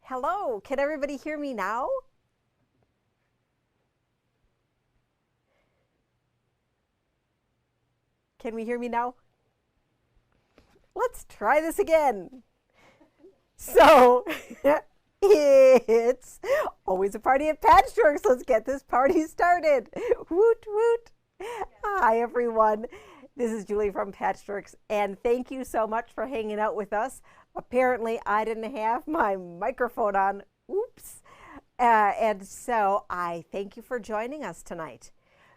Hello, can everybody hear me now? Can we hear me now? Let's try this again. So, it's always a party at Patchworks. Let's get this party started. Woot, woot. Hi, everyone. This is Julie from Patchworks, and thank you so much for hanging out with us. Apparently, I didn't have my microphone on. Oops. And so I thank you for joining us tonight.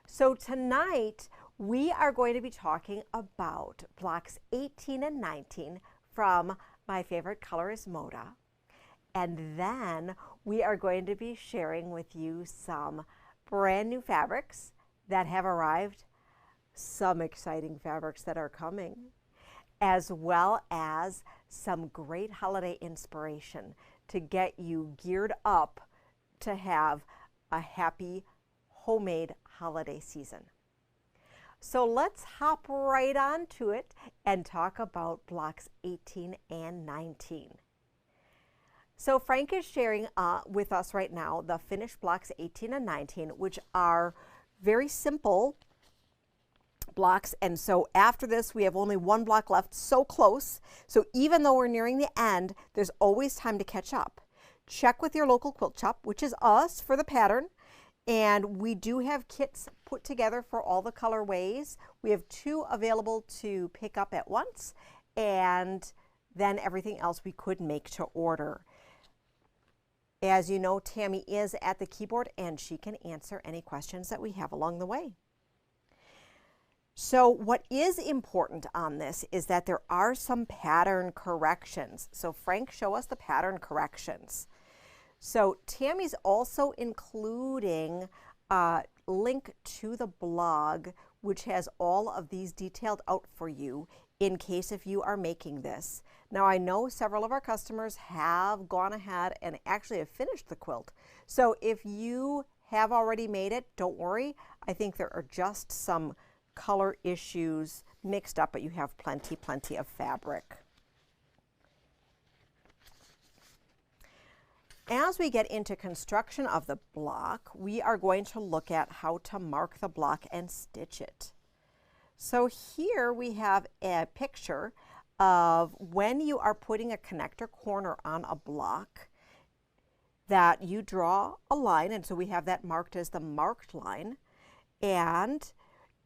So tonight, we are going to be talking about blocks 18 and 19 from My Favorite Color is Moda. And then we are going to be sharing with you some brand new fabrics that have arrived, some exciting fabrics that are coming, as well as some great holiday inspiration to get you geared up to have a happy homemade holiday season. So let's hop right on to it and talk about blocks 18 and 19. So Frank is sharing with us right now the finished blocks 18 and 19, which are very simple blocks. And so after this, we have only one block left, so close. So even though we're nearing the end, there's always time to catch up. Check with your local quilt shop, which is us, for the pattern. And we do have kits put together for all the colorways. We have 2 available to pick up at once, and then everything else we could make to order. As you know, Tammy is at the keyboard, and she can answer any questions that we have along the way. So what is important on this is that there are some pattern corrections. So Frank, show us the pattern corrections. So Tammy's also including a link to the blog, which has all of these detailed out for you in case if you are making this. Now I know several of our customers have gone ahead and actually have finished the quilt. So if you have already made it, don't worry. I think there are just some color issues mixed up, but you have plenty of fabric. As we get into construction of the block, we are going to look at how to mark the block and stitch it. So here we have a picture of when you are putting a connector corner on a block, that you draw a line, and so we have that marked as the marked line. And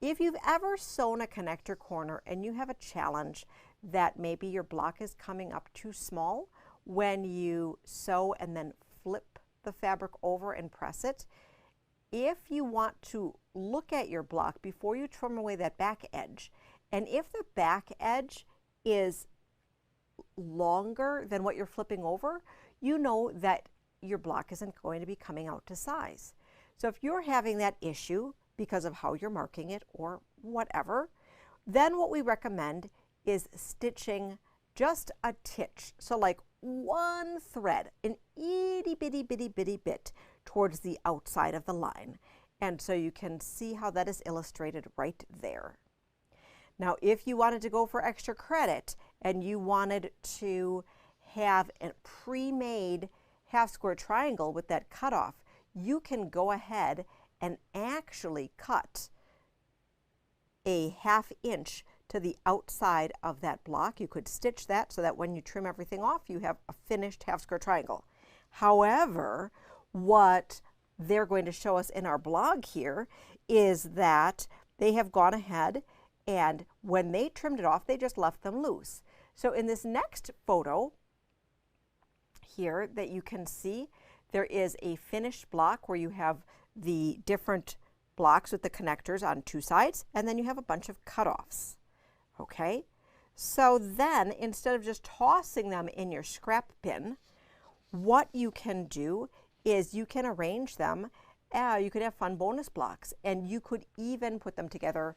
if you've ever sewn a connector corner and you have a challenge that maybe your block is coming up too small, when you sew and then flip the fabric over and press it, if you want to look at your block before you trim away that back edge, and if the back edge is longer than what you're flipping over, you know that your block isn't going to be coming out to size. So if you're having that issue because of how you're marking it or whatever, then what we recommend is stitching just a titch. So like one thread, an itty bitty bit towards the outside of the line. And so you can see how that is illustrated right there. Now, if you wanted to go for extra credit and you wanted to have a pre-made half square triangle with that cutoff, you can go ahead and actually cut a 1/2 inch to the outside of that block. You could stitch that so that when you trim everything off, you have a finished half square triangle. However, what they're going to show us in our blog here is that they have gone ahead and when they trimmed it off, they just left them loose. So in this next photo here that you can see, there is a finished block where you have the different blocks with the connectors on 2 sides, and then you have a bunch of cutoffs. Okay, so then instead of just tossing them in your scrap bin, what you can do is you can arrange them. You could have fun bonus blocks, and you could even put them together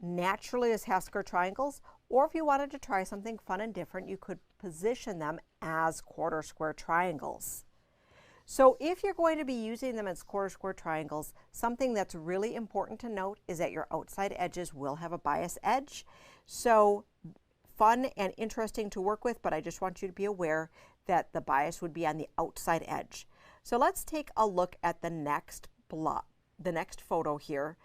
naturally as half square triangles, or if you wanted to try something fun and different, you could position them as quarter square triangles. So if you're going to be using them as quarter square triangles, something that's really important to note is that your outside edges will have a bias edge. So fun and interesting to work with, but I just want you to be aware that the bias would be on the outside edge. So let's take a look at the next photo here,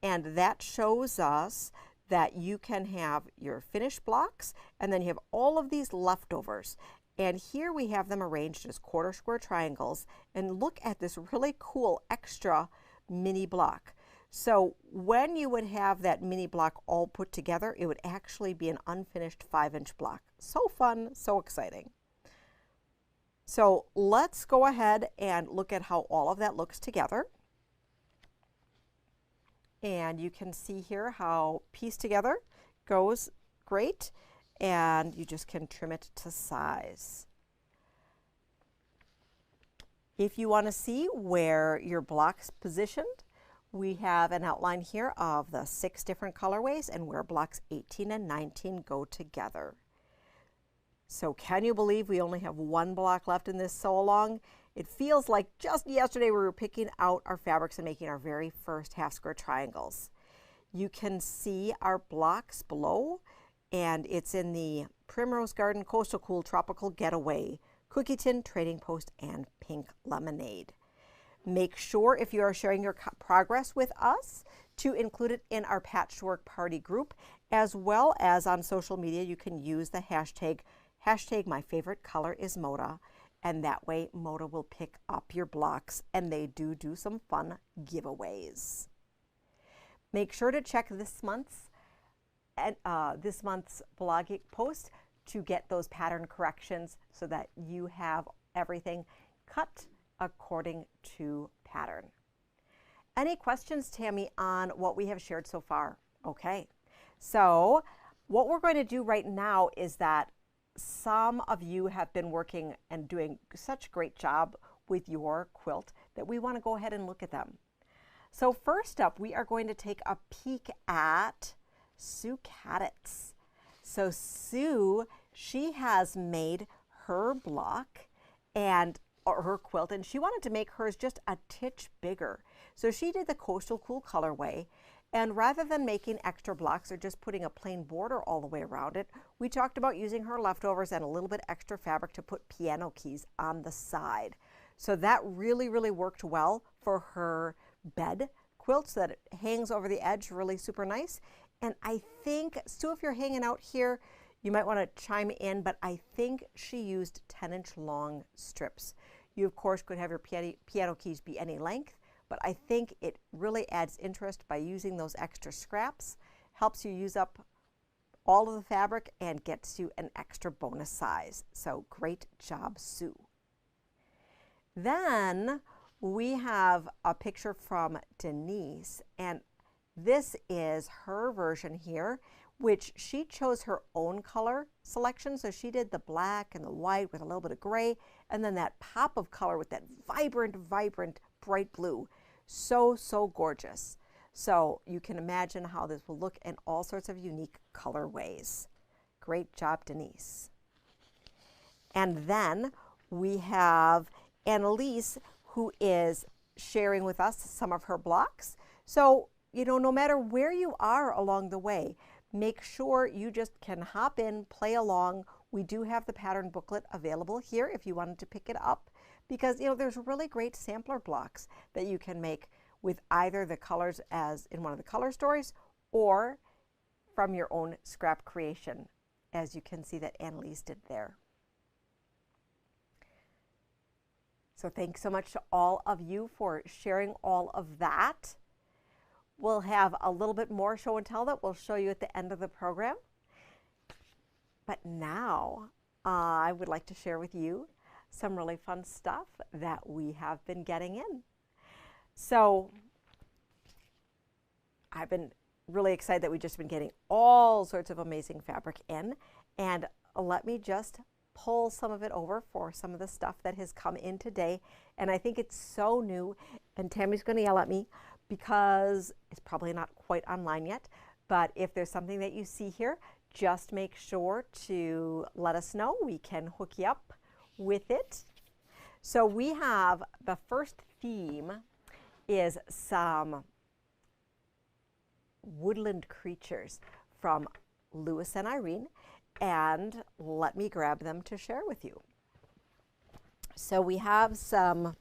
and that shows us that you can have your finished blocks and then you have all of these leftovers. And here we have them arranged as quarter square triangles, and look at this really cool extra mini block. So when you would have that mini block all put together, it would actually be an unfinished 5-inch block. So fun, so exciting. So let's go ahead and look at how all of that looks together. And you can see here how pieced together goes great, and you just can trim it to size. If you want to see where your block's positioned, we have an outline here of the 6 different colorways and where blocks 18 and 19 go together. So can you believe we only have 1 block left in this sew along? It feels like just yesterday we were picking out our fabrics and making our very first half square triangles. You can see our blocks below, and it's in the Primrose Garden, Coastal Cool, Tropical Getaway, Cookie Tin, Trading Post, and Pink Lemonade. Make sure if you are sharing your progress with us to include it in our Patchwork Party group, as well as on social media. You can use the hashtag #myfavoritecoloriSModa, and that way Moda will pick up your blocks, and they do some fun giveaways. Make sure to check this month's blog post to get those pattern corrections so that you have everything cut according to pattern. Any questions, Tammy, on what we have shared so far? Okay, so what we're going to do right now is that some of you have been working and doing such a great job with your quilt that we want to go ahead and look at them. So first up, we are going to take a peek at Sue Caditz. So Sue, she has made her block or her quilt, and she wanted to make hers just a titch bigger. So she did the Coastal Cool colorway, and rather than making extra blocks or just putting a plain border all the way around it, we talked about using her leftovers and a little bit extra fabric to put piano keys on the side. So that really, really worked well for her bed quilt so that it hangs over the edge really super nice. And I think, Sue, if you're hanging out here, you might want to chime in, but I think she used 10-inch long strips. You, of course, could have your piano keys be any length, but I think it really adds interest by using those extra scraps, helps you use up all of the fabric, and gets you an extra bonus size. So great job, Sue. Then we have a picture from Denise, and this is her version here, which she chose her own color selection. So she did the black and the white with a little bit of gray, and then that pop of color with that vibrant, bright blue. So, so gorgeous. So you can imagine how this will look in all sorts of unique colorways. Great job, Denise. And then we have Annalise, who is sharing with us some of her blocks. So, no matter where you are along the way, make sure you just can hop in, play along. We do have the pattern booklet available here if you wanted to pick it up, because there's really great sampler blocks that you can make with either the colors as in one of the color stories or from your own scrap creation, as you can see that Annalise did there. So thanks so much to all of you for sharing all of that. We'll have a little bit more show and tell that we'll show you at the end of the program. But now I would like to share with you some really fun stuff that we have been getting in. So I've been really excited that we've just been getting all sorts of amazing fabric in. And let me just pull some of it over for some of the stuff that has come in today. And I think it's so new, and Tammy's going to yell at me because it's probably not quite online yet. But if there's something that you see here, just make sure to let us know. We can hook you up with it. So we have the first theme is some woodland creatures from Lewis and Irene, and let me grab them to share with you. So we have some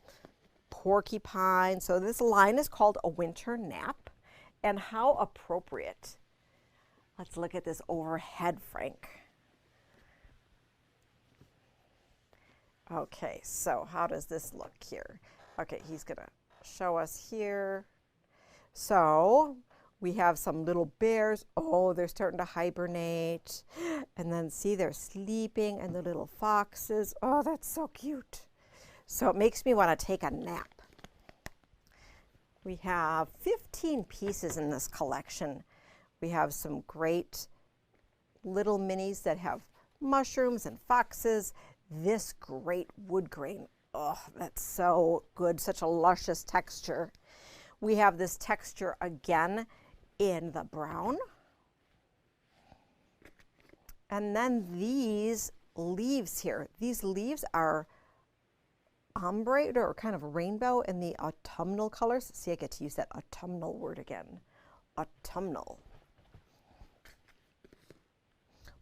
porcupine. So this line is called A Winter Nap. And how appropriate. Let's look at this overhead, Frank. Okay, so how does this look here? Okay, he's gonna show us here. So we have some little bears. Oh, they're starting to hibernate. And then see, they're sleeping, and the little foxes. Oh, that's so cute. So it makes me want to take a nap. We have 15 pieces in this collection. We have some great little minis that have mushrooms and foxes. This great wood grain. Oh, that's so good. Such a luscious texture. We have this texture again in the brown. And then these leaves here. These leaves are ombre or kind of rainbow in the autumnal colors. See, I get to use that autumnal word again. Autumnal.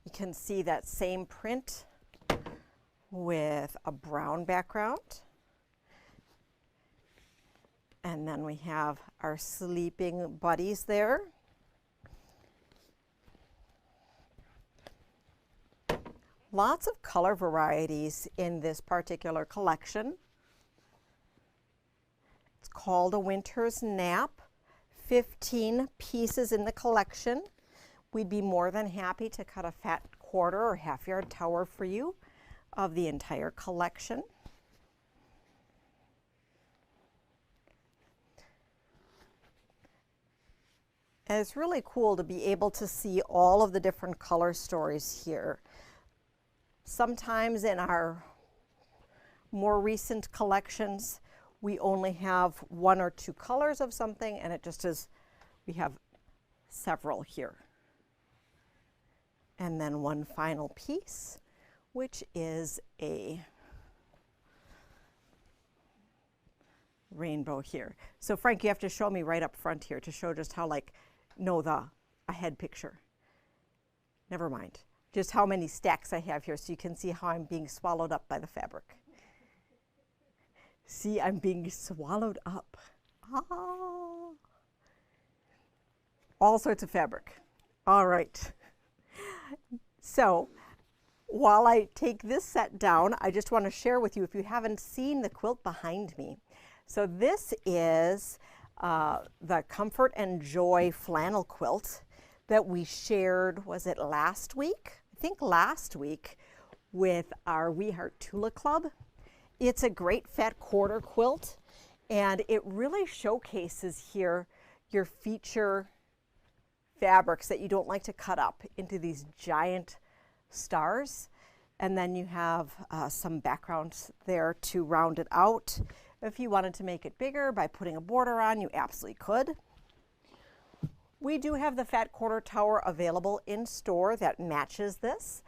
You can see that same print with a brown background. And then we have our sleeping buddies there. Lots of color varieties in this particular collection. It's called A Winter's Nap. 15 pieces in the collection. We'd be more than happy to cut a fat quarter or half-yard tower for you of the entire collection. And it's really cool to be able to see all of the different color stories here. Sometimes in our more recent collections, we only have one or two colors of something, and it just is, we have several here. And then one final piece, which is a rainbow here. So Frank, you have to show me right up front here to show just how a head picture. Never mind. Just how many stacks I have here so you can see how I'm being swallowed up by the fabric. See, I'm being swallowed up. Ah. All sorts of fabric. All right. So while I take this set down, I just want to share with you, if you haven't seen the quilt behind me. So this is the Comfort and Joy flannel quilt that we shared, was it last week? I think last week with our We Heart Tula Club. It's a great fat quarter quilt, and it really showcases here your feature fabrics that you don't like to cut up into these giant stars. And then you have some backgrounds there to round it out. If you wanted to make it bigger by putting a border on, you absolutely could. We do have the fat quarter tower available in store that matches this.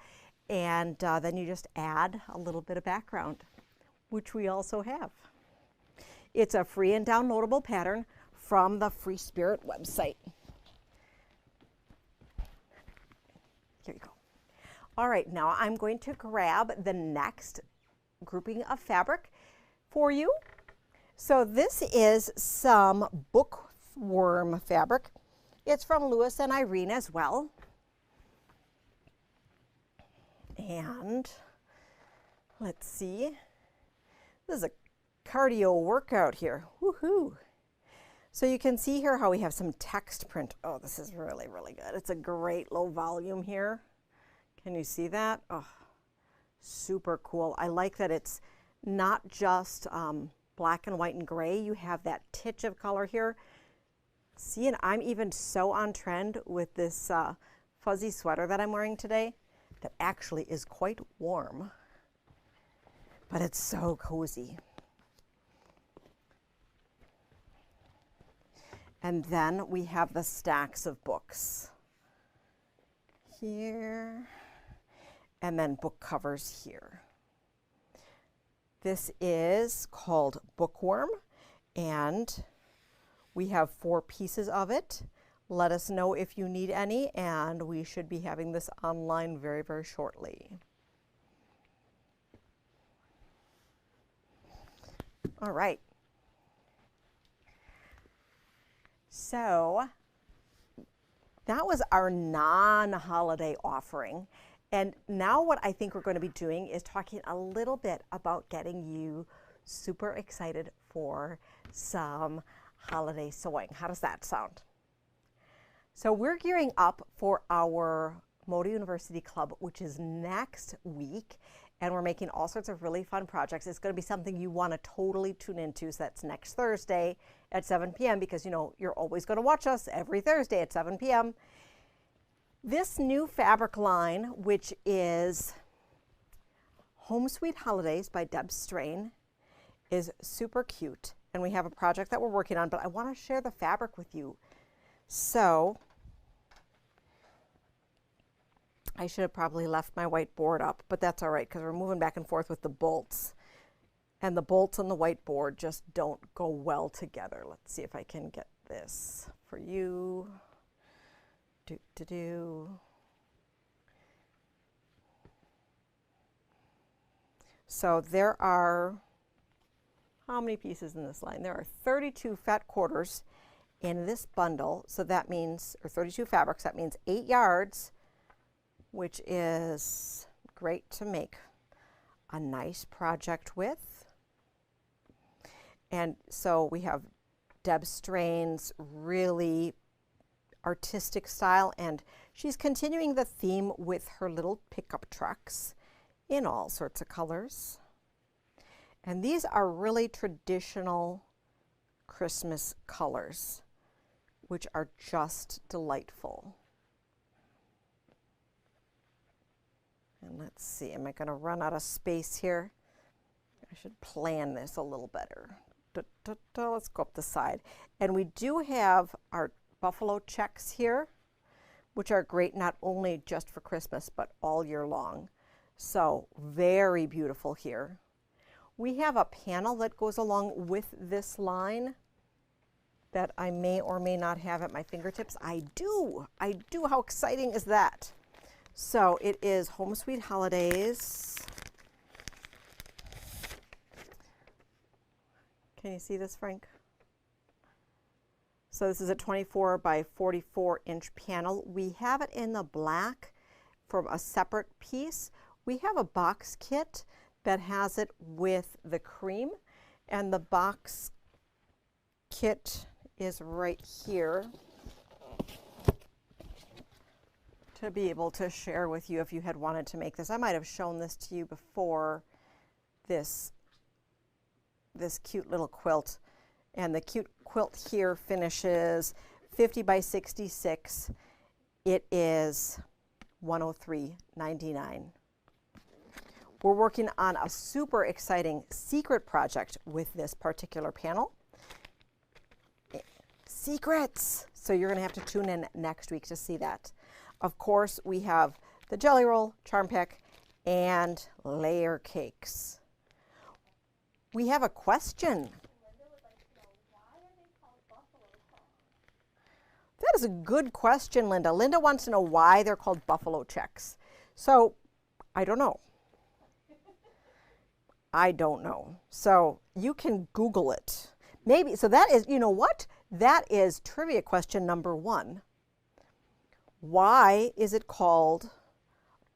And then you just add a little bit of background, which we also have. It's a free and downloadable pattern from the Free Spirit website. Here you go. All right, now I'm going to grab the next grouping of fabric for you. So this is some Bookworm fabric. It's from Lewis and Irene as well. And let's see. This is a cardio workout here. Woohoo! So you can see here how we have some text print. Oh, this is really, really good. It's a great low volume here. Can you see that? Oh, super cool. I like that it's not just black and white and gray. You have that titch of color here. See, and I'm even so on trend with this fuzzy sweater that I'm wearing today that actually is quite warm, but it's so cozy. And then we have the stacks of books here, and then book covers here. This is called Bookworm, and we have 4 pieces of it. Let us know if you need any, and we should be having this online very, very shortly. All right. So that was our non-holiday offering. And now what I think we're going to be doing is talking a little bit about getting you super excited for some holiday sewing. How does that sound? So we're gearing up for our Moda University Club, which is next week. And we're making all sorts of really fun projects. It's going to be something you want to totally tune into. So that's next Thursday at 7 p.m. because, you know, you're always going to watch us every Thursday at 7 p.m. This new fabric line, which is Home Sweet Holidays by Deb Strain, is super cute. And we have a project that we're working on, but I want to share the fabric with you. So I should have probably left my whiteboard up, but that's all right because we're moving back and forth with the bolts. And the bolts on the whiteboard just don't go well together. Let's see if I can get this for you. So there are, how many pieces in this line? There are 32 fat quarters in this bundle. So that means, or 32 fabrics, that means 8 yards, which is great to make a nice project with. And so we have Deb Strain's really artistic style, and she's continuing the theme with her little pickup trucks in all sorts of colors. And these are really traditional Christmas colors, which are just delightful. And let's see, am I going to run out of space here? I should plan this a little better. Let's go up the side. And we do have our buffalo checks here, which are great not only just for Christmas, but all year long. So very beautiful here. We have a panel that goes along with this line that I may or may not have at my fingertips. I do. How exciting is that? So it is Home Sweet Holidays. Can you see this, Frank? So this is a 24 by 44 inch panel. We have it in the black from a separate piece. We have a box kit that has it with the cream, and the box kit is right here to be able to share with you if you had wanted to make this. I might have shown this to you before, this cute little quilt. And the cute quilt here finishes 50 by 66. It is $103.99. We're working on a super exciting secret project with this particular panel. Secrets! So you're going to have to tune in next week to see that. Of course, we have the jelly roll, charm pack, and layer cakes. We have a question. That is a good question, Linda. Linda wants to know why they're called buffalo checks. So, I don't know. I don't know. So, you can Google it. Maybe, so that is, you know what? That is trivia question number 1. Why is it called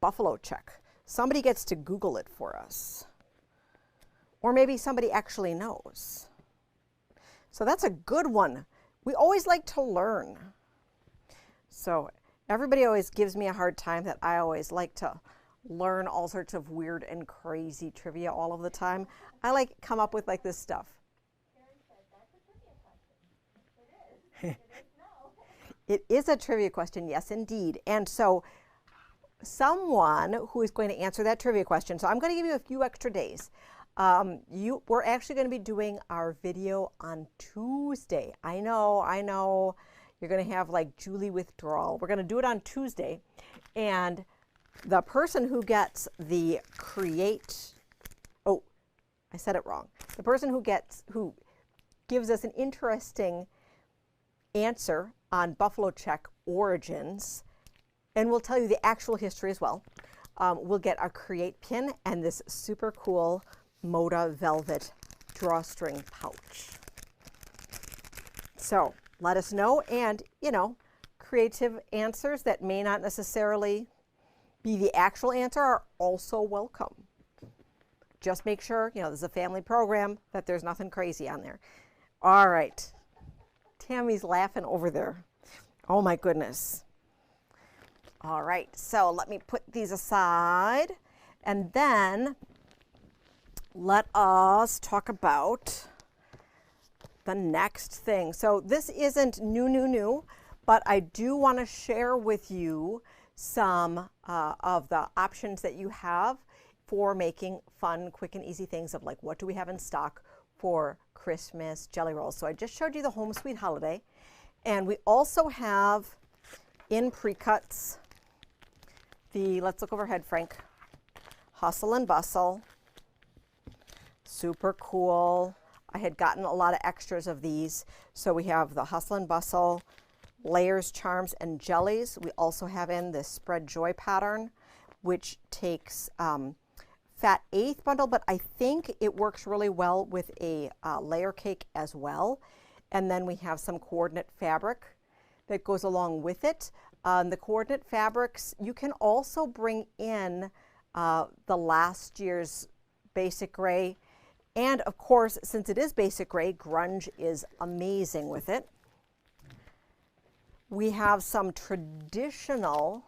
buffalo check? Somebody gets to Google it for us. Or maybe somebody actually knows. So that's a good one. We always like to learn. So everybody always gives me a hard time that I always like to learn all sorts of weird and crazy trivia all of the time. I like come up with like this stuff. It is a trivia question, yes, indeed. And so someone who is going to answer that trivia question, so I'm going to give you a few extra days. We're actually going to be doing our video on Tuesday. I know, you're going to have like Julie withdrawal. We're going to do it on Tuesday. And the person who gets the I said it wrong. The person who gives us an interesting answer on buffalo check origins, and we'll tell you the actual history as well. We'll get a create pin and this super cool Moda velvet drawstring pouch. So let us know, and creative answers that may not necessarily be the actual answer are also welcome. Just make sure, this is a family program, that there's nothing crazy on there. All right. Tammy's laughing over there. Oh my goodness. All right, so let me put these aside, and then let us talk about the next thing. So this isn't new, but I do want to share with you some of the options that you have for making fun, quick and easy things of like, what do we have in stock for Christmas jelly rolls? So I just showed you the Home Sweet Holiday, and we also have in pre-cuts let's look overhead, Frank, Hustle and Bustle, super cool. I had gotten a lot of extras of these. So we have the Hustle and Bustle, Layers, Charms, and Jellies. We also have in this Spread Joy pattern, which takes Fat Eighth bundle, but I think it works really well with a layer cake as well. And then we have some coordinate fabric that goes along with it. The coordinate fabrics, you can also bring in the last year's basic gray. And of course, since it is basic gray, grunge is amazing with it. We have some traditional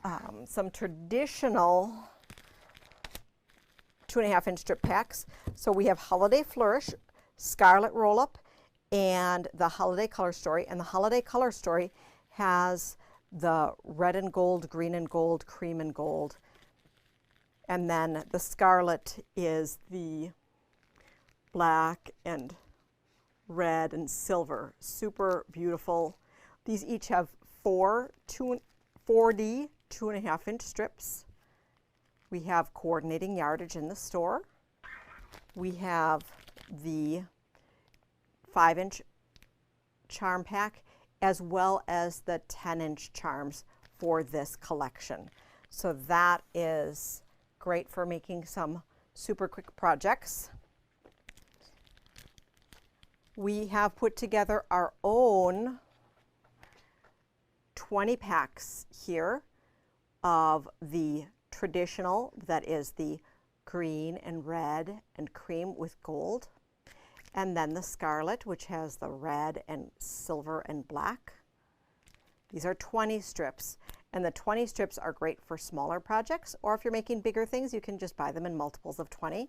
2.5-inch strip packs. So we have Holiday Flourish, Scarlet Roll Up, and the Holiday Color Story. And the Holiday Color Story has the red and gold, green and gold, cream and gold. And then the Scarlet is the black and red and silver. Super beautiful. These each have 4D 2.5-inch strips. We have coordinating yardage in the store. We have the 5-inch charm pack, as well as the 10-inch charms for this collection. So that is great for making some super quick projects. We have put together our own 20 packs here of the traditional, that is the green and red and cream with gold, and then the Scarlet, which has the red and silver and black. These are 20 strips, and the 20 strips are great for smaller projects, or if you're making bigger things, you can just buy them in multiples of 20.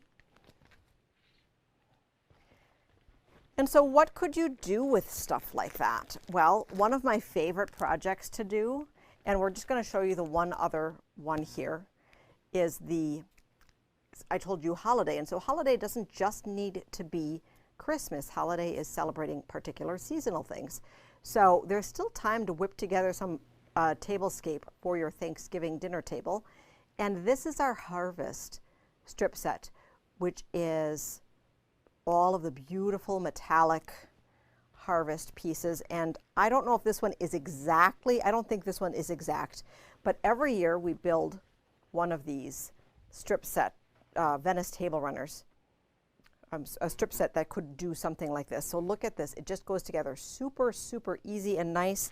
And so what could you do with stuff like that? Well, one of my favorite projects to do, and we're just going to show you the one other one here, is I told you holiday. And so holiday doesn't just need to be Christmas. Holiday is celebrating particular seasonal things. So there's still time to whip together some tablescape for your Thanksgiving dinner table. And this is our Harvest strip set, which is all of the beautiful metallic harvest pieces. And I don't know if this one is exactly, I don't think this one is exact, but every year we build one of these strip set Venice table runners, a strip set that could do something like this. So look at this, it just goes together super, super easy and nice.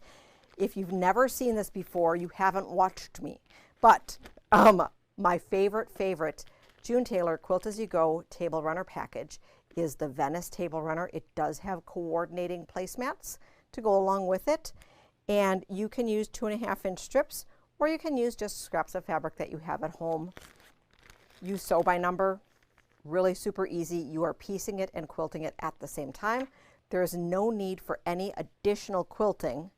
If you've never seen this before, you haven't watched me. But my favorite June Taylor Quilt As You Go table runner package is the Venice table runner. It does have coordinating placemats to go along with it. And you can use 2.5-inch strips, or you can use just scraps of fabric that you have at home. You sew by number, really super easy. You are piecing it and quilting it at the same time. There is no need for any additional quilting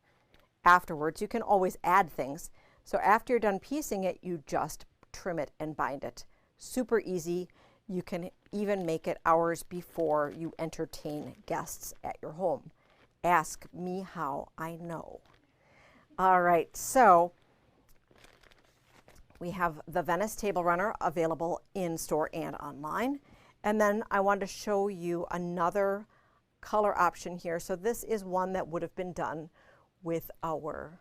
afterwards. You can always add things. So after you're done piecing it, you just trim it and bind it. Super easy. You can even make it hours before you entertain guests at your home. Ask me how I know. All right, so we have the Venice table runner available in store and online. And then I wanted to show you another color option here. So this is one that would have been done with our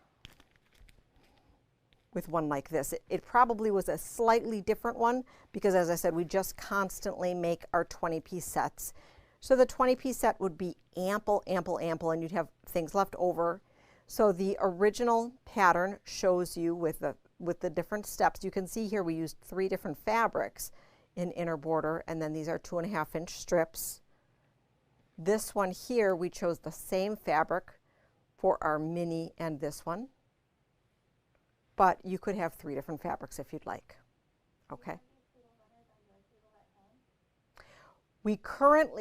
with one like this. It probably was a slightly different one because, as I said, we just constantly make our 20-piece sets. So the 20-piece set would be ample, ample, ample, and you'd have things left over. So the original pattern shows you with the different steps. You can see here we used 3 different fabrics in inner border, and then these are 2.5-inch strips. This one here, we chose the same fabric for our mini and this one, but you could have 3 different fabrics if you'd like. Okay.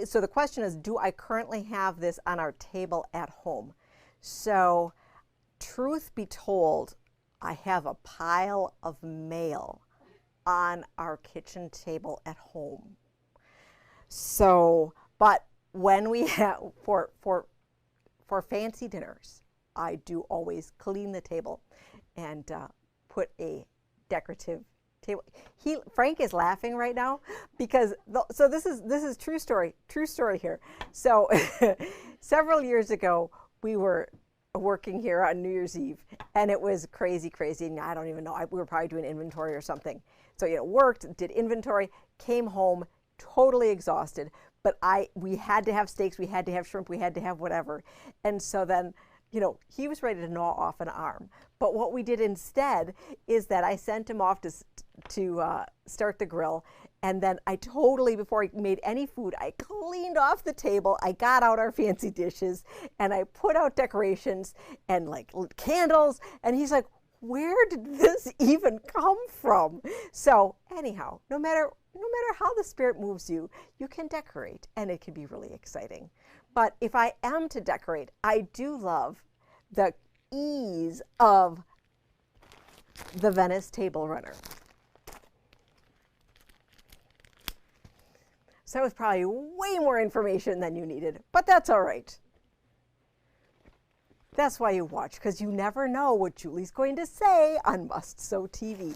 So the question is, do I currently have this on our table at home? So truth be told, I have a pile of mail on our kitchen table at home. So, but when we have, for fancy dinners, I do always clean the table and put a decorative table. Frank is laughing right now because so this is true story here. So several years ago, we were working here on New Year's Eve, and it was crazy, and I don't even know. We were probably doing inventory or something. So worked, did inventory, came home totally exhausted. But we had to have steaks, we had to have shrimp, we had to have whatever. And so then, he was ready to gnaw off an arm. But what we did instead is that I sent him off to start the grill. And then before I made any food, I cleaned off the table. I got out our fancy dishes and I put out decorations and like candles. And he's like, where did this even come from? So anyhow, no matter how the spirit moves you, you can decorate, and it can be really exciting. But if I am to decorate, I do love the ease of the Venice Table Runner. So that was probably way more information than you needed, but that's all right. That's why you watch, because you never know what Julie's going to say on Must Sew TV.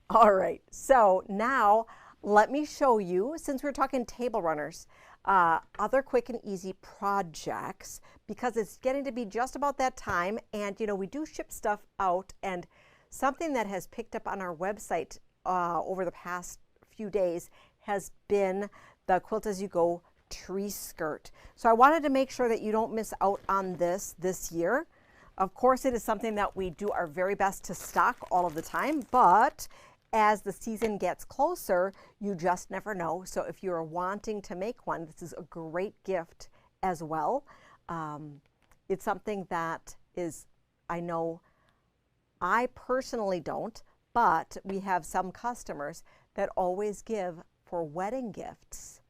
All right, so now let me show you, since we're talking table runners, other quick and easy projects, because it's getting to be just about that time, and we do ship stuff out, and something that has picked up on our website over the past few days has been the Quilt As You Go tree skirt. So I wanted to make sure that you don't miss out on this year. Of course, it is something that we do our very best to stock all of the time, but as the season gets closer, you just never know. So if you're wanting to make one, this is a great gift as well. It's something that I know I personally don't, but we have some customers that always give for wedding gifts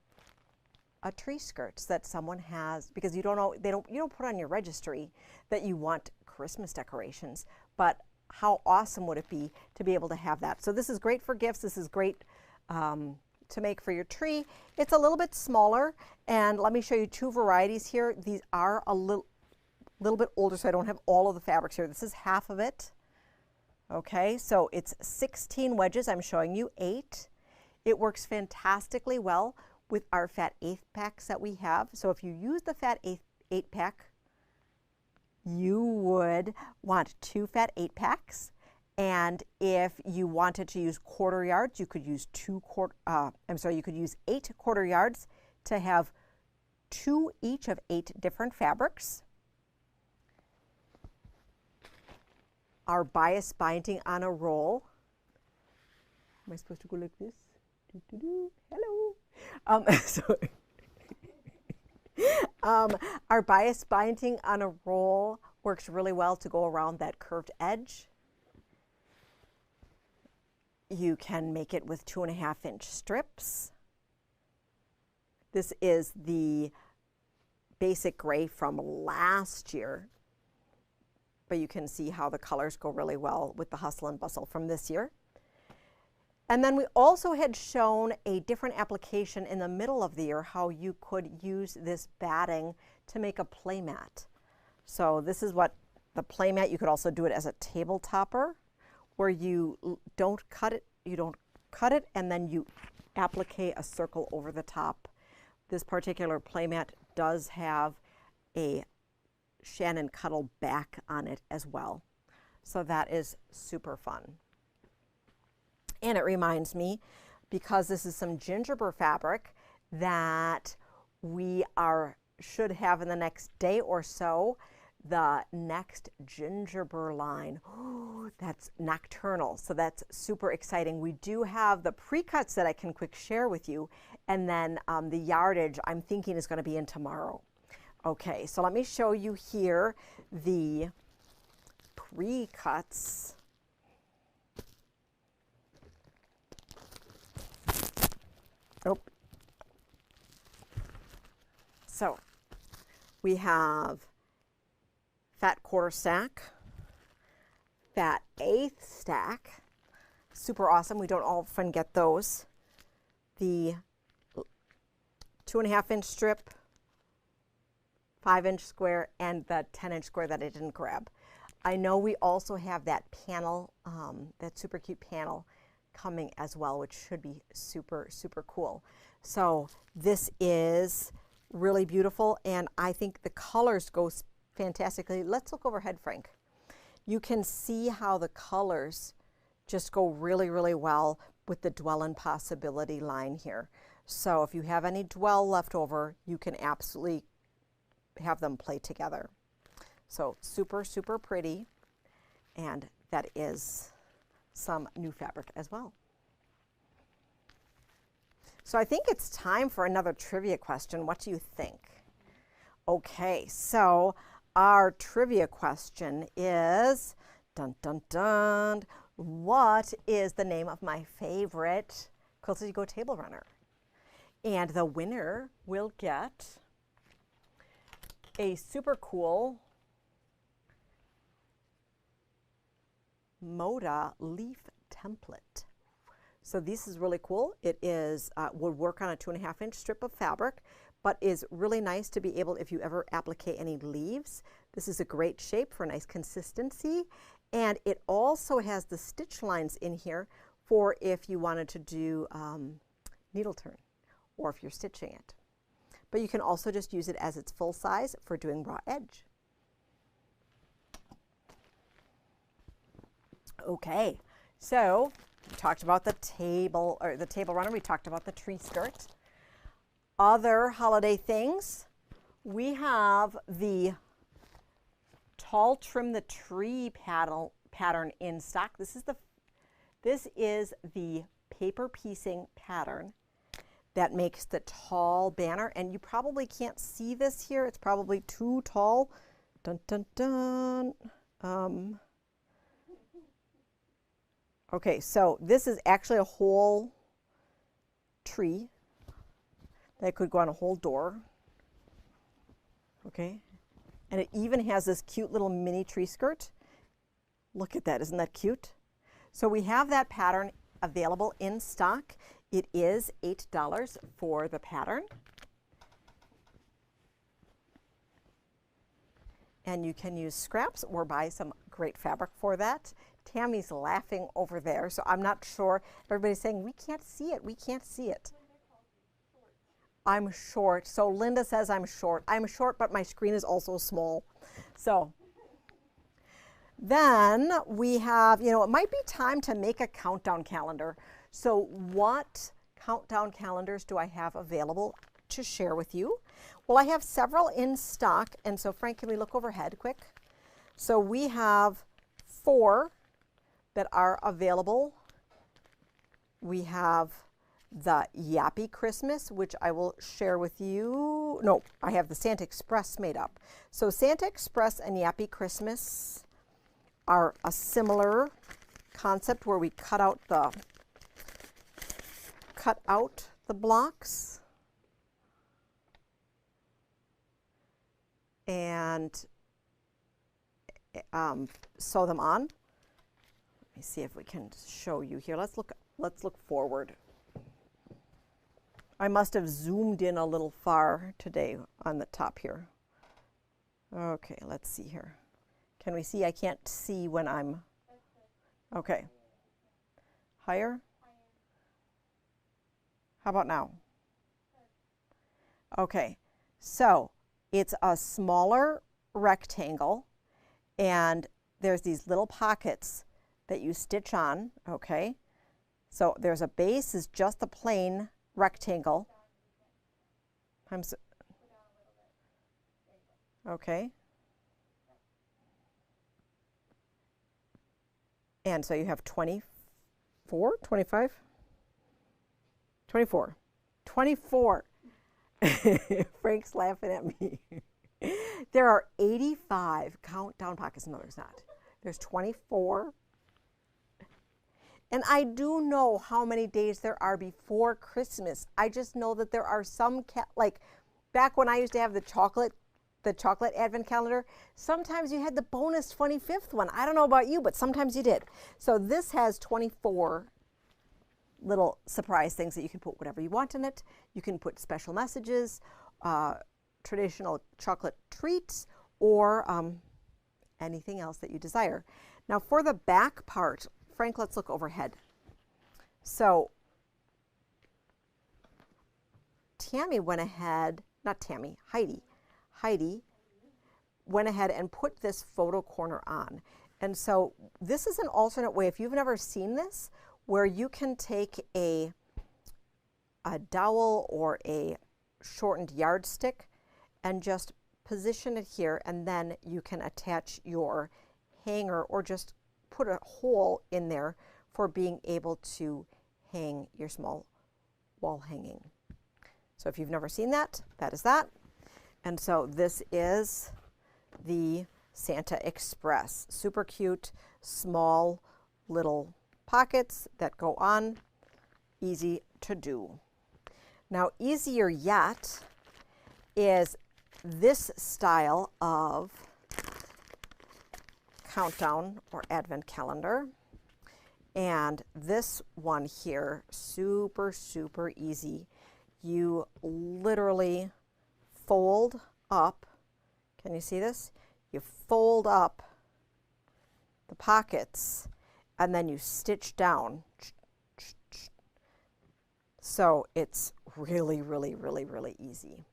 a tree skirt that someone has, because you don't put on your registry that you want Christmas decorations, but how awesome would it be to be able to have that? So this is great for gifts. This is great to make for your tree. It's a little bit smaller, and let me show you 2 varieties here. These are a little bit older, so I don't have all of the fabrics here. This is half of it. Okay, so it's 16 wedges. I'm showing you 8. It works fantastically well with our fat 8 packs that we have. So if you use the fat 8 pack, you would want 2 fat 8 packs. And if you wanted to use quarter yards, you could use you could use 8 quarter yards to have 2 each of 8 different fabrics. Our bias binding on a roll. Am I supposed to go like this? Hello. Our bias binding on a roll works really well to go around that curved edge. You can make it with 2.5-inch strips. This is the basic gray from last year, but you can see how the colors go really well with the hustle and bustle from this year. And then we also had shown a different application in the middle of the year, how you could use this batting to make a play mat. So this is what the play mat, you could also do it as a table topper, where you don't cut it, and then you applique a circle over the top. This particular play mat does have a Shannon Cuddle back on it as well. So that is super fun. And it reminds me, because this is some gingerbread fabric that we should have in the next day or so, the next gingerbread line. Oh, that's nocturnal, so that's super exciting. We do have the pre-cuts that I can quick share with you, and then the yardage I'm thinking is going to be in tomorrow. Okay, so let me show you here the pre-cuts. Oh. So we have fat quarter stack, fat eighth stack, super awesome. We don't often get those. The 2.5 inch strip, 5 inch square, and the 10 inch square that I didn't grab. I know we also have that panel, that super cute panel coming as well, which should be super, super cool. So this is really beautiful, and I think the colors go fantastically. Let's look overhead, Frank. You can see how the colors just go really, really well with the Dwell and Possibility line here. So if you have any Dwell left over, you can absolutely have them play together. So super, super pretty, and that is some new fabric as well. So I think it's time for another trivia question. What do you think? Okay, so our trivia question is, dun dun dun, what is the name of my favorite Quilted to Go table runner? And the winner will get a super cool Moda leaf template. So this is really cool. It is would work on a 2.5 inch strip of fabric, but is really nice to be able, if you ever applique any leaves, this is a great shape for a nice consistency. And it also has the stitch lines in here for if you wanted to do needle turn or if you're stitching it. But you can also just use it as its full size for doing raw edge. Okay, so we talked about the table, or the table runner. We talked about the tree skirt. Other holiday things, we have the tall trim the tree pattern in stock. This is the paper piecing pattern that makes the tall banner, and you probably can't see this here. It's probably too tall. Dun dun dun. Okay, so this is actually a whole tree that could go on a whole door. Okay, and it even has this cute little mini tree skirt. Look at that, isn't that cute? So we have that pattern available in stock. It is $8 for the pattern. And you can use scraps or buy some great fabric for that. Tammy's laughing over there, so I'm not sure. Everybody's saying, we can't see it, we can't see it. I'm short, so Linda says I'm short. I'm short, but my screen is also small. So then we have, it might be time to make a countdown calendar. So what countdown calendars do I have available to share with you? Well, I have several in stock, and so Frank, can we look overhead quick? So we have 4 that are available. We have the Yappy Christmas, which I will share with you. No, I have the Santa Express made up. So Santa Express and Yappy Christmas are a similar concept where we cut out the blocks and sew them on. Let me see if we can show you here. Let's look forward. I must have zoomed in a little far today on the top here. Okay, let's see here. Can we see? I can't see when I'm, okay. Higher? How about now? Okay, so it's a smaller rectangle, and there's these little pockets that you stitch on, okay? So there's a base is just a plain rectangle. Okay. And so you have 24, 25, 24, 24. Frank's laughing at me. There are 85 countdown pockets. No, there's not. There's 24. And I do know how many days there are before Christmas. I just know that there are some, like back when I used to have the chocolate advent calendar, sometimes you had the bonus 25th one. I don't know about you, but sometimes you did. So this has 24 little surprise things that you can put whatever you want in it. You can put special messages, traditional chocolate treats, or anything else that you desire. Now for the back part, Frank, let's look overhead. So Tammy went ahead, not Tammy, Heidi went ahead and put this photo corner on. And so this is an alternate way, if you've never seen this, where you can take a dowel or a shortened yardstick and just position it here, and then you can attach your hanger or just put a hole in there for being able to hang your small wall hanging. So if you've never seen that, that is that. And so this is the Santa Express. Super cute, small little pockets that go on, easy to do. Now easier yet is this style of countdown or advent calendar. And this one here, super, super easy. You literally fold up, can you see this? You fold up the pockets and then you stitch down. So it's really, really, really, really easy.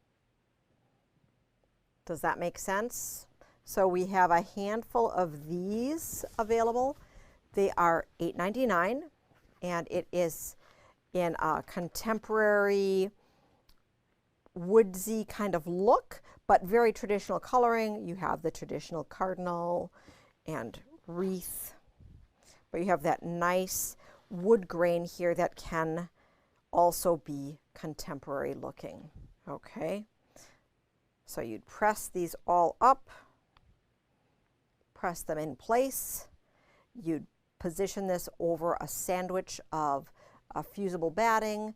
Does that make sense? So we have a handful of these available. They are $8.99, and it is in a contemporary woodsy kind of look, but very traditional coloring. You have the traditional cardinal and wreath, but you have that nice wood grain here that can also be contemporary looking. Okay, so you'd press these all up, press them in place. You'd position this over a sandwich of a fusible batting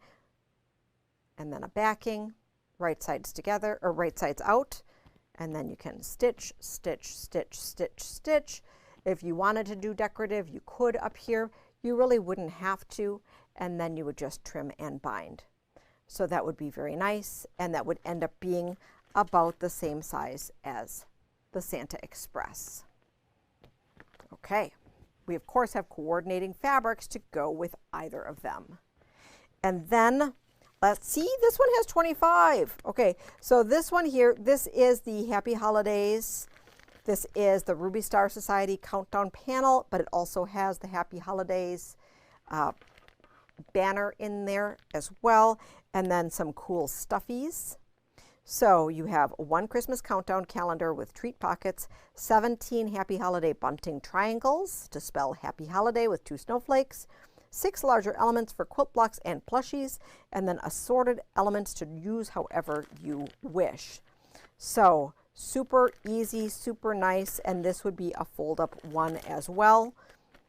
and then a backing, right sides together or right sides out, and then you can stitch, stitch, stitch, stitch, stitch. If you wanted to do decorative, you could up here. You really wouldn't have to, and then you would just trim and bind. So that would be very nice, and that would end up being about the same size as the Santa Express. Okay, we of course have coordinating fabrics to go with either of them. And then let's see, this one has 25. Okay, so this one here, this is the Happy Holidays. This is the Ruby Star Society countdown panel, but it also has the Happy Holidays banner in there as well, and then some cool stuffies. So you have one Christmas countdown calendar with treat pockets, 17 Happy Holiday bunting triangles to spell Happy Holiday with 2 snowflakes, 6 larger elements for quilt blocks and plushies, and then assorted elements to use however you wish. So super easy, super nice, and this would be a fold-up one as well,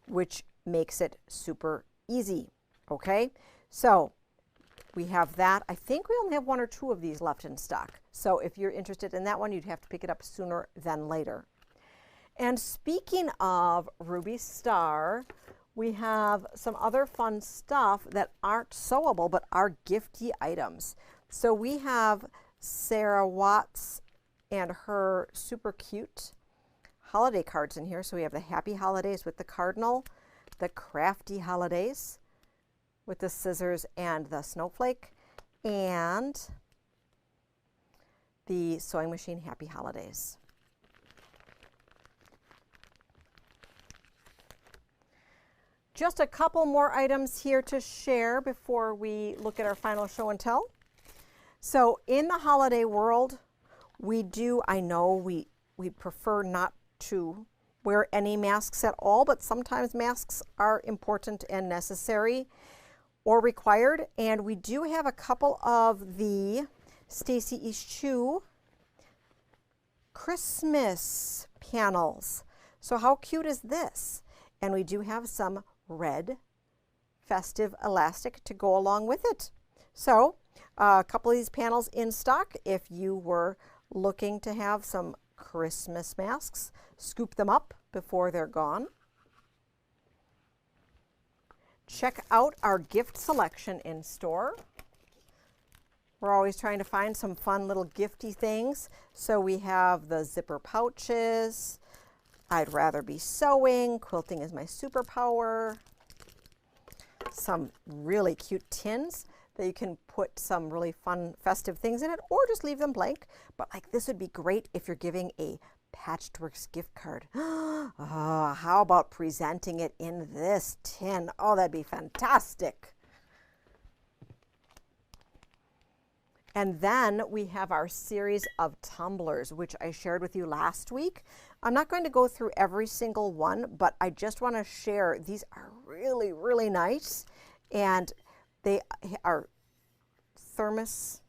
which makes it super easy. Okay, so we have that. I think we only have 1 or 2 of these left in stock. So if you're interested in that one, you'd have to pick it up sooner than later. And speaking of Ruby Star, we have some other fun stuff that aren't sewable but are gifty items. So we have Sarah Watts and her super cute holiday cards in here. So we have the Happy Holidays with the cardinal, the Crafty Holidays with the scissors and the snowflake, and the Sewing Machine Happy Holidays. just a couple more items here to share before we look at our final show and tell. So in the holiday world, I know we prefer not to wear any masks at all, but sometimes masks are important and necessary or required. And we do have a couple of the Stacy Eschew Christmas panels. So how cute is this? And we do have some red festive elastic to go along with it. So a couple of these panels in stock. If you were looking to have some Christmas masks, scoop them up before they're gone. Check out our gift selection in store. We're always trying to find some fun little gifty things. So we have the zipper pouches. I'd rather be sewing. Quilting is my superpower. Some really cute tins that you can put some really fun festive things in it, or just leave them blank. But like this would be great if you're giving a Patchworks gift card. Oh, how about presenting it in this tin? Oh, that'd be fantastic. And then we have our series of tumblers, which I shared with you last week. I'm not going to go through every single one, but I just want to share. These are really, really nice. And they are thermos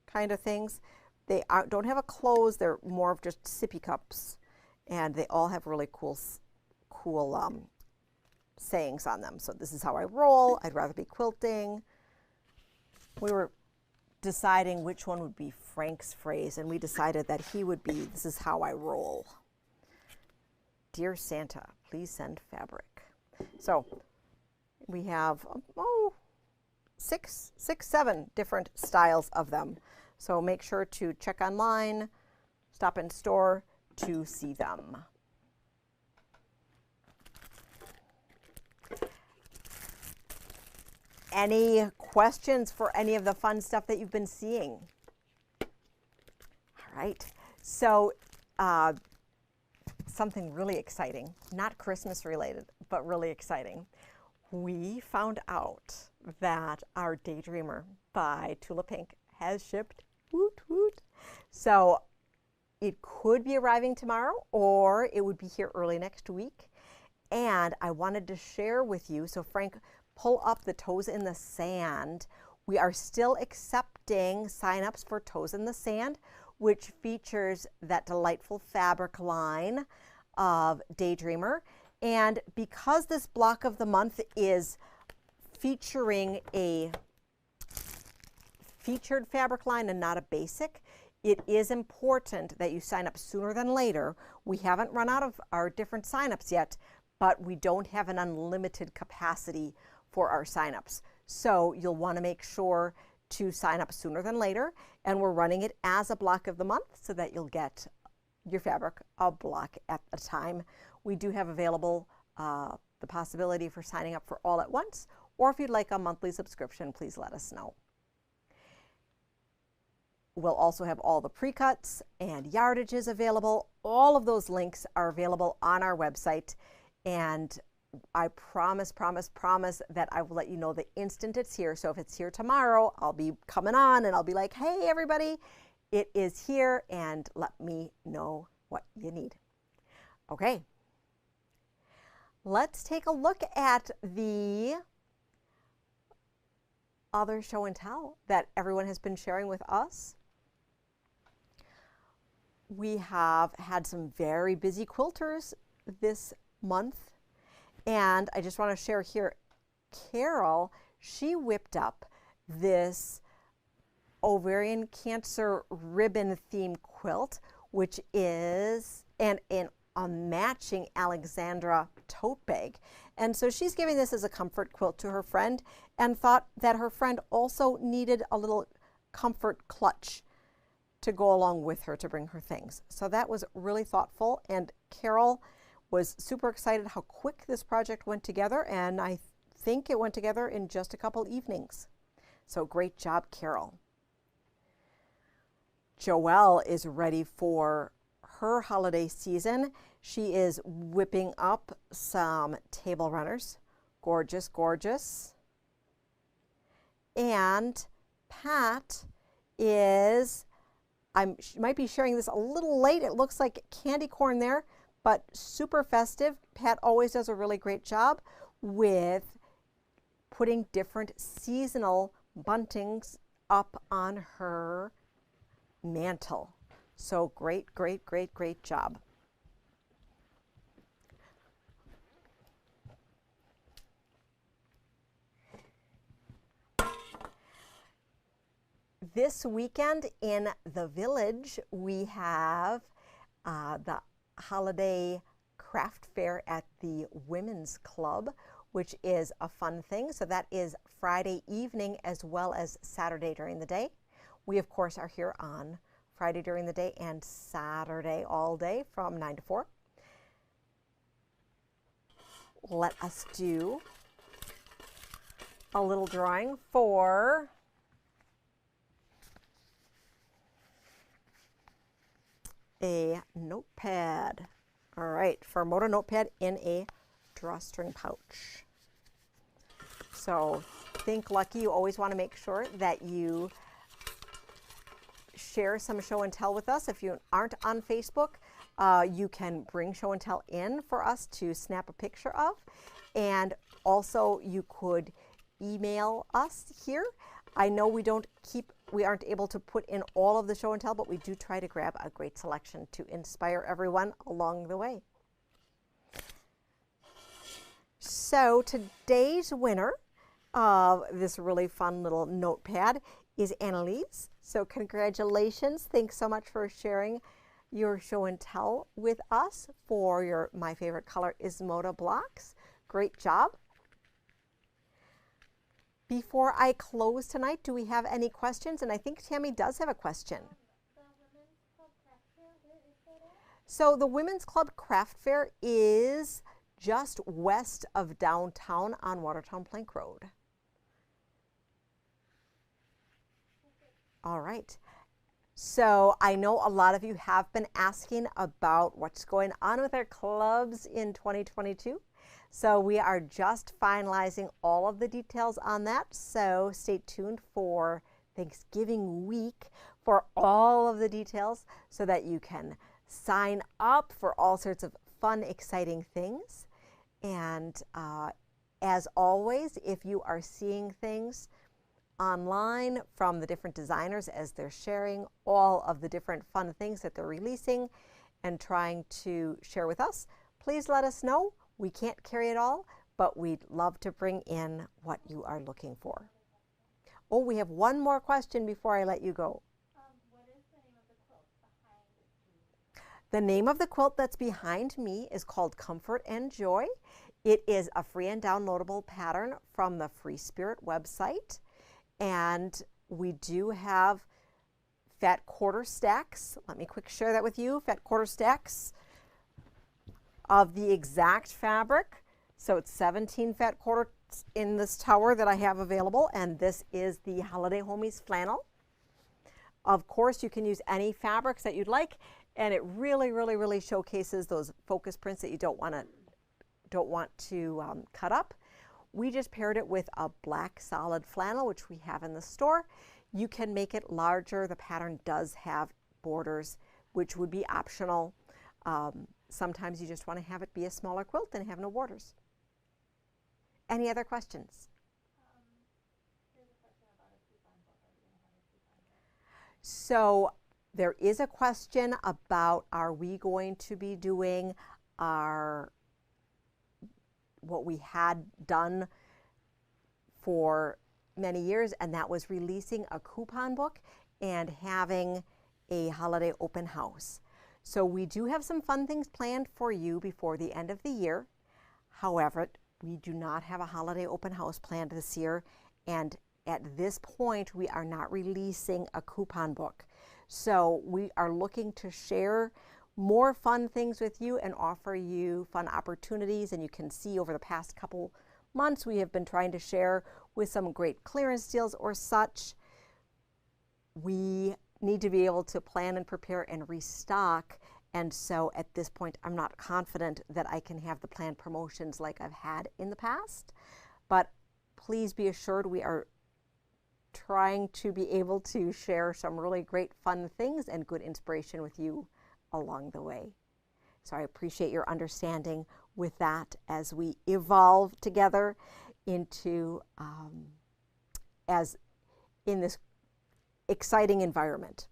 kind of things. They don't have a close. They're more of just sippy cups. And they all have really cool sayings on them. So this is how I roll. I'd rather be quilting. We were deciding which one would be Frank's phrase, and we decided that he would be, this is how I roll. Dear Santa, please send fabric. So we have, seven different styles of them. So make sure to check online, stop in store to see them. Any questions for any of the fun stuff that you've been seeing? All right, so something really exciting, not Christmas related, but really exciting. We found out that our Daydreamer by Tula Pink has shipped. Woot woot. So it could be arriving tomorrow, or it would be here early next week. And I wanted to share with you, so Frank, pull up the Toes in the Sand. We are still accepting signups for Toes in the Sand, which features that delightful fabric line of Daydreamer. And because this block of the month is featuring a featured fabric line and not a basic, it is important that you sign up sooner than later. We haven't run out of our different signups yet, but we don't have an unlimited capacity for our signups. So you'll want to make sure to sign up sooner than later, and we're running it as a block of the month so that you'll get your fabric a block at a time. We do have available the possibility for signing up for all at once, or if you'd like a monthly subscription, please let us know. We'll also have all the pre-cuts and yardages available. All of those links are available on our website, and I promise that I will let you know the instant it's here. So if it's here tomorrow, I'll be coming on and I'll be like, hey everybody, it is here, and let me know what you need. Okay, let's take a look at the other show and tell that everyone has been sharing with us. We have had some very busy quilters this month. And I just want to share here, Carol, she whipped up this ovarian cancer ribbon theme quilt, which is a matching Alexandra tote bag. And so she's giving this as a comfort quilt to her friend, and thought that her friend also needed a little comfort clutch to go along with her to bring her things. So that was really thoughtful, and Carol was super excited how quick this project went together, and I think it went together in just a couple evenings. So great job, Carol. Joelle is ready for her holiday season. She is whipping up some table runners Gorgeous, gorgeous. And Pat is, might be sharing this a little late. It looks like candy corn there, but super festive. Pat always does a really great job with putting different seasonal buntings up on her mantle. So great, great, great, great job. This weekend in the village, we have the holiday craft fair at the Women's Club, which is a fun thing. So that is Friday evening as well as Saturday during the day. We, of course, are here on Friday during the day and Saturday all day from 9 to 4. Let us do a little drawing for a notepad. All right, for Moda notepad in a drawstring pouch. So think lucky. You always want to make sure that you share some show and tell with us. If you aren't on Facebook, you can bring show and tell in for us to snap a picture of. And also you could email us here. I know we aren't able to put in all of the show and tell, but we do try to grab a great selection to inspire everyone along the way. So today's winner of this really fun little notepad is Annalise. So congratulations. Thanks so much for sharing your show and tell with us for your My Favorite Color is Moda Blocks. Great job. Before I close tonight, do we have any questions? And I think Tammy does have a question. So the Women's Club Craft Fair is just west of downtown on Watertown Plank Road. All right. So I know a lot of you have been asking about what's going on with our clubs in 2022. So we are just finalizing all of the details on that. So stay tuned for Thanksgiving week for all of the details so that you can sign up for all sorts of fun, exciting things. And as always, if you are seeing things online from the different designers as they're sharing all of the different fun things that they're releasing and trying to share with us, please let us know. We can't carry it all, but we'd love to bring in what you are looking for. Oh, we have one more question before I let you go. What is the name of the quilt behind me? The name of the quilt that's behind me is called Comfort and Joy. It is a free and downloadable pattern from the Free Spirit website. And we do have fat quarter stacks. Let me quick share that with you. Fat quarter stacks of the exact fabric. So it's 17 fat quarters in this tower that I have available, and this is the Holiday Homies flannel. Of course, you can use any fabrics that you'd like, and it really, really, really showcases those focus prints that you don't want to cut up. We just paired it with a black solid flannel, which we have in the store. You can make it larger. The pattern does have borders, which would be optional. Sometimes you just want to have it be a smaller quilt and have no borders. Any other questions? Here's a question about a coupon book. Are we going to have a coupon book? So there is a question about, are we going to be doing what we had done for many years, and that was releasing a coupon book and having a holiday open house. So we do have some fun things planned for you before the end of the year. However, we do not have a holiday open house planned this year, and at this point we are not releasing a coupon book. So we are looking to share more fun things with you and offer you fun opportunities. And you can see over the past couple months we have been trying to share with some great clearance deals or such. We need to be able to plan and prepare and restock And so at this point, I'm not confident that I can have the planned promotions like I've had in the past. But please be assured we are trying to be able to share some really great fun things and good inspiration with you along the way. So I appreciate your understanding with that as we evolve together into as in this exciting environment.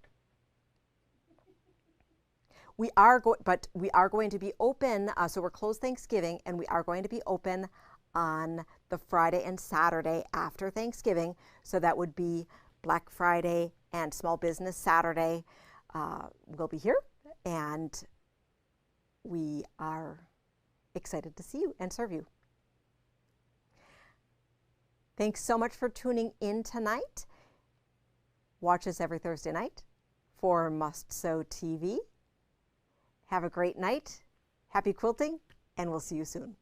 We are going to be open. So we're closed Thanksgiving, and we are going to be open on the Friday and Saturday after Thanksgiving. So that would be Black Friday and Small Business Saturday. We'll be here, and we are excited to see you and serve you. Thanks so much for tuning in tonight. Watch us every Thursday night for Must Sew TV. Have a great night. Happy quilting, and we'll see you soon.